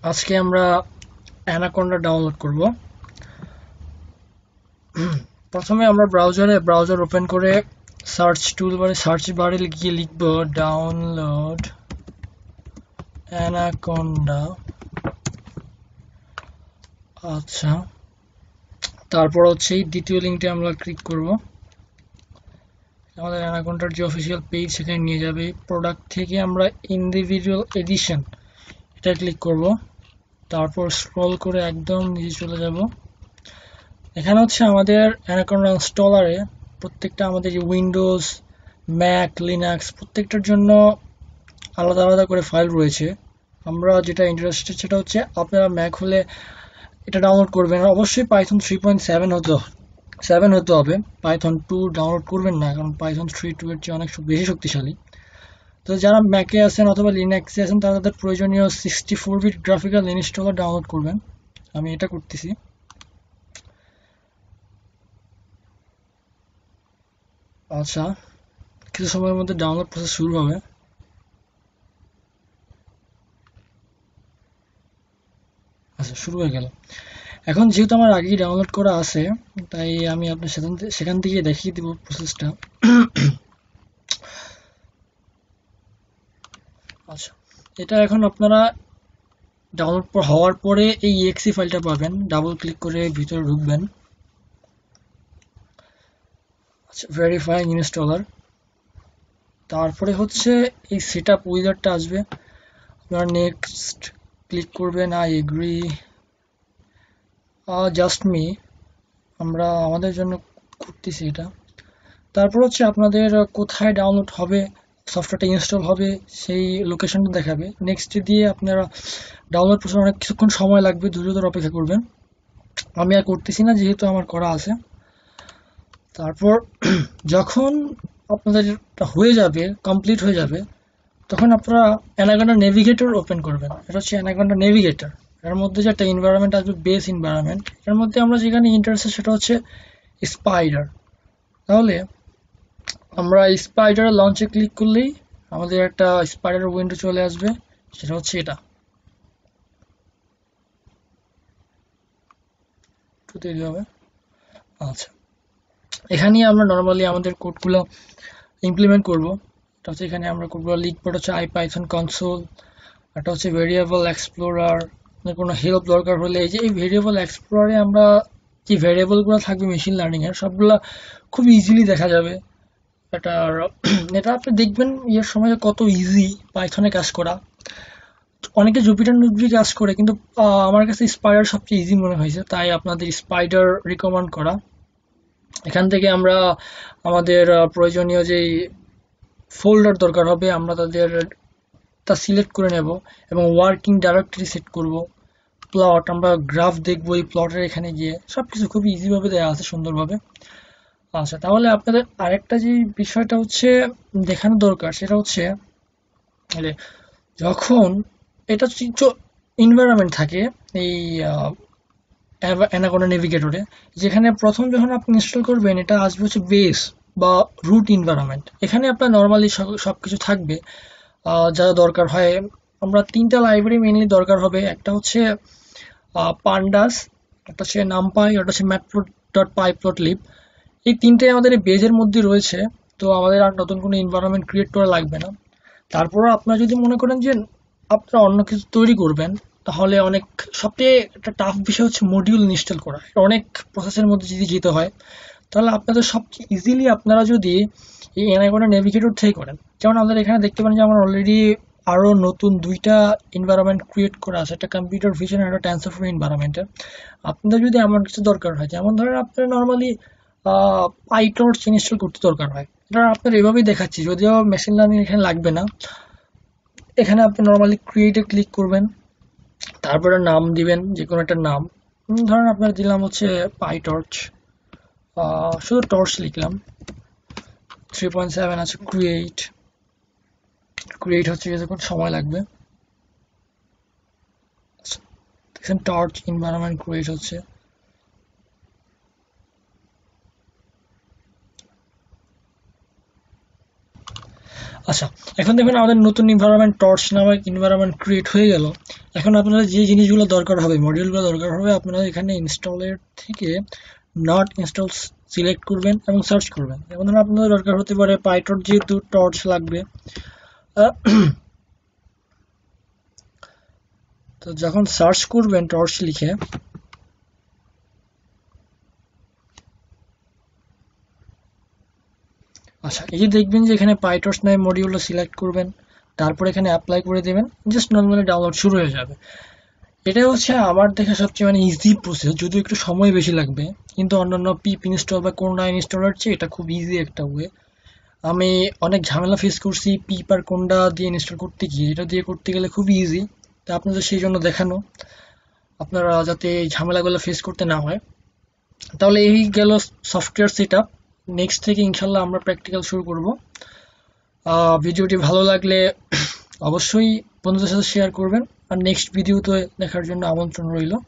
আজকে আমরা anaconda download করব। প্রথমে আমরা ব্রাউজার ওপেন করে সার্চ বারে গিয়ে লিখব ডাউনলোড অ্যানাকোন্ডা। আচ্ছা, তারপর হচ্ছে এই দ্বিতীয় লিঙ্কটা আমরা ক্লিক করব। আমাদের অ্যানাকোন্ডার যে অফিসিয়াল পেজ সেখানে নিয়ে যাবে। প্রোডাক্ট থেকে আমরা ইন্ডিভিজুয়াল এডিশন এটা ক্লিক করব। তারপর স্ক্রল করে একদম নিচে চলে যাব। এখানে হচ্ছে আমাদের অ্যানাকোন্ডা ইনস্টলারে প্রত্যেকটা আমাদের যে উইন্ডোজ, ম্যাক, লিনাক্স প্রত্যেকটার জন্য আলাদা আলাদা করে ফাইল রয়েছে। আমরা যেটা ইন্টারেস্টেড সেটা হচ্ছে আপনারা ম্যাক হলে এটা ডাউনলোড করবেন, অবশ্যই পাইথন 3.7 হতে হবে। পাইথন 2 ডাউনলোড করবেন না, কারণ পাইথন 3.2 এর চেয়ে অনেক বেশি শক্তিশালী। তো যারা ম্যাকে আছেন অথবা লিনাক্সে আছেন তারা তাদের প্রয়োজনীয় 64 বিট গ্রাফিক্যাল ইনস্টলার ডাউনলোড করবেন। আমি এটা করতেছি। আচ্ছা, কিছু সময়ের মধ্যে ডাউনলোড প্রসেস শুরু হবে। আচ্ছা, শুরু হয়ে গেল। এখন যেহেতু আমার আগেই ডাউনলোড করা আছে, তাই আমি আপনার সেখান থেকে দেখিয়ে দিব প্রসেসটা। আচ্ছা, এটা এখন আপনারা ডাউনলোড হওয়ার পরে এই exe ফাইলটা পাবেন। ডাবল ক্লিক করে ভিতরে ঢুকবেন। আচ্ছা, ভেরিফাইং ইনস্টলার। তারপরে হচ্ছে এই সেটআপ উইজারটা আসবে। আপনারা নেক্সট ক্লিক করবেন। আই এগ্রি, জাস্ট মি, আমরা আমাদের জন্য করতেছি এটা। তারপর হচ্ছে আপনাদের কোথায় ডাউনলোড হবে, সফটওয়্যারটা ইনস্টল হবে, সেই লোকেশনটা দেখাবে। নেক্সট দিয়ে আপনারা ডাউনলোড প্রসেস অনেক কিছুক্ষণ সময় লাগবে, ধৈর্য ধরে অপেক্ষা করবেন। আমি আর করতেছি না যেহেতু আমার করা আছে। তারপর যখন আপনাদের হয়ে যাবে, কমপ্লিট হয়ে যাবে, তখন আপনারা অ্যানাকোন্ডা নেভিগেটর ওপেন করবেন। এটা হচ্ছে অ্যানাকোন্ডা নেভিগেটর। এর মধ্যে যে একটা এনভায়রনমেন্ট আসবে, বেস এনভায়রনমেন্ট, এর মধ্যে আমরা যেখানে ইন্টারেস্টেড সেটা হচ্ছে স্পাইডার। তাহলে আমরা স্পাইডার লঞ্চে ক্লিক করলেই আমাদের একটা স্পাইডার উইন্ডো চলে আসবে। সেটা হচ্ছে এটা, একটু তৈরি হবে। আচ্ছা, এখানেই আমরা নর্মালি আমাদের কোডগুলো ইমপ্লিমেন্ট করব। এটা হচ্ছে এখানে আমরা কোডগুলো লিখবো। এটা হচ্ছে আইপাইথন কনসোল। এটা হচ্ছে ভেরিয়েবল এক্সপ্লোরার। কোনো হেল্প দরকার হলে এই যে এই ভেরিয়েবল এক্সপ্লোরারে আমরা যে ভেরিয়েবলগুলো থাকবে মেশিন লার্নিং এর সবগুলা খুব ইজিলি দেখা যাবে। এটা এটা আপনি দেখবেন এর সময় কত ইজি পাইথনে কাজ করা। অনেকে জুপিটার নোটবুকে কাজ করে, কিন্তু আমার কাছে স্পাইডার সবচেয়ে ইজি মনে হয়েছে, তাই আপনাদের স্পাইডার রিকমেন্ড করা। এখান থেকে আমরা আমাদের প্রয়োজনীয় যেই ফোল্ডার দরকার হবে আমরা তা সিলেক্ট করে নেব এবং ওয়ার্কিং ডাইরেক্টরি সেট করব। প্লট, আমরা গ্রাফ দেখবো এই প্লটের এখানে গিয়ে। সবকিছু খুবই ইজিভাবে দেওয়া আছে, সুন্দরভাবে। আচ্ছা, তাহলে আপনাদের আরেকটা যে বিষয়টা হচ্ছে দেখানো দরকার সেটা হচ্ছে যে যখন এটা এনভায়রনমেন্ট থাকে এই অ্যানাকোন্ডা নেভিগেটরে, যেখানে প্রথম যখন আপনি ইনস্টল করবেন এটা আসবে হচ্ছে বেস বা রুট এনভায়রনমেন্ট। এখানে আপনার নর্মালি সবকিছু থাকবে যা দরকার হয়। আমরা তিনটা লাইব্রেরি মেইনলি দরকার হবে। একটা হচ্ছে পান্ডাস, একটা হচ্ছে নামপাই, একটা হচ্ছে matplotlib। এই তিনটাই আমাদের এই বেজের মধ্যে রয়েছে। তো আমাদের আর নতুন কোনো এনভায়রনমেন্ট ক্রিয়েট করা লাগবে না। তারপরও আপনারা যদি মনে করেন যে আপনারা অন্য কিছু তৈরি করবেন, তাহলে অনেক সবচেয়ে একটা টাফ বিষয় হচ্ছে মডিউল ইনস্টল করা। এটা অনেক প্রসেসের মধ্যে যদি যেতে হয়, তাহলে আপনাদের সবচেয়ে ইজিলি আপনারা যদি এই অ্যানাকোন্ডা নেভিগেটর থেকে করেন। যেমন আমাদের এখানে দেখতে পারেন যে আমার অলরেডি আরো নতুন দুইটা এনভায়রনমেন্ট ক্রিয়েট করা আছে, একটা কম্পিউটার ভিশন আর একটা টেনসরফ্লো এনভায়রনমেন্টের। আপনাদের যদি এমন কিছু দরকার হয়, যেমন ধরেন আপনার নর্মালি পাইটর্চ ইনস্টল করতে দরকার হয়, এটা আপনার এভাবেই দেখাচ্ছি, যদিও মেশিন লার্নিং এখানে লাগবে না। এখানে আপনি নর্মালি ক্রিয়েটে ক্লিক করবেন, তারপরে নাম দিবেন যে কোনো একটা নাম। ধরেন আপনার দিলাম হচ্ছে পাইটর্চ, শুধু টর্চ লিখলাম। 3.7 আছে ক্রিয়েট। ক্রিয়েট হচ্ছে কিছুক্ষণ সময় লাগবে। দেখছেন টর্চ এনভায়রনমেন্ট ক্রিয়েট হচ্ছে। আচ্ছা, এখন দেখুন আমাদের নতুন এনভায়রনমেন্ট টর্চ নামক এনভায়রনমেন্ট ক্রিয়েট হয়ে গেল। এখন আপনাদের যে জিনিসগুলো দরকার হবে, মডিউলগুলো দরকার হবে, আপনারা এখানে ইনস্টলের থেকে নট ইনস্টল সিলেক্ট করবেন এবং সার্চ করবেন। যেমন ধরুন আপনাদের দরকার হতে পারে পাইটর্চ, যেহেতু টর্চ লাগবে। তো যখন সার্চ করবেন টর্চ লিখে, আচ্ছা এই যে দেখবেন যে এখানে পাইটর্চ নামে মডিউলটা সিলেক্ট করবেন, তারপর এখানে অ্যাপ্লাই করে দেবেন, জাস্ট নর্মালি ডাউনলোড শুরু হয়ে যাবে। এটা হচ্ছে আমার দেখা সবচেয়ে ইজি প্রসেস, যদিও একটু সময় বেশি লাগবে, কিন্তু অন্যান্য পিপ ইনস্টল বা কোনডা ইনস্টলার চেয়ে এটা খুব ইজি একটা ওয়ে। আমি অনেক ঝামেলা ফেস করছি পিপ আর কোনডা দিয়ে ইনস্টল করতে গিয়ে, এটা দিয়ে করতে গেলে খুব ইজি। তো আপনাদের সেই জন্য দেখানো, আপনারা যাতে এই ঝামেলাগুলো ফেস করতে না হয়। তাহলে এই গেল সফটওয়্যার সেট আপ। নেক্সট থেকে ইনশাল্লাহ আমরা প্র্যাকটিক্যাল শুরু করব। ভিডিওটি ভালো লাগলে অবশ্যই বন্ধুদের সাথে শেয়ার করবেন, আর নেক্সট ভিডিওতে দেখার জন্য আমন্ত্রণ রইল।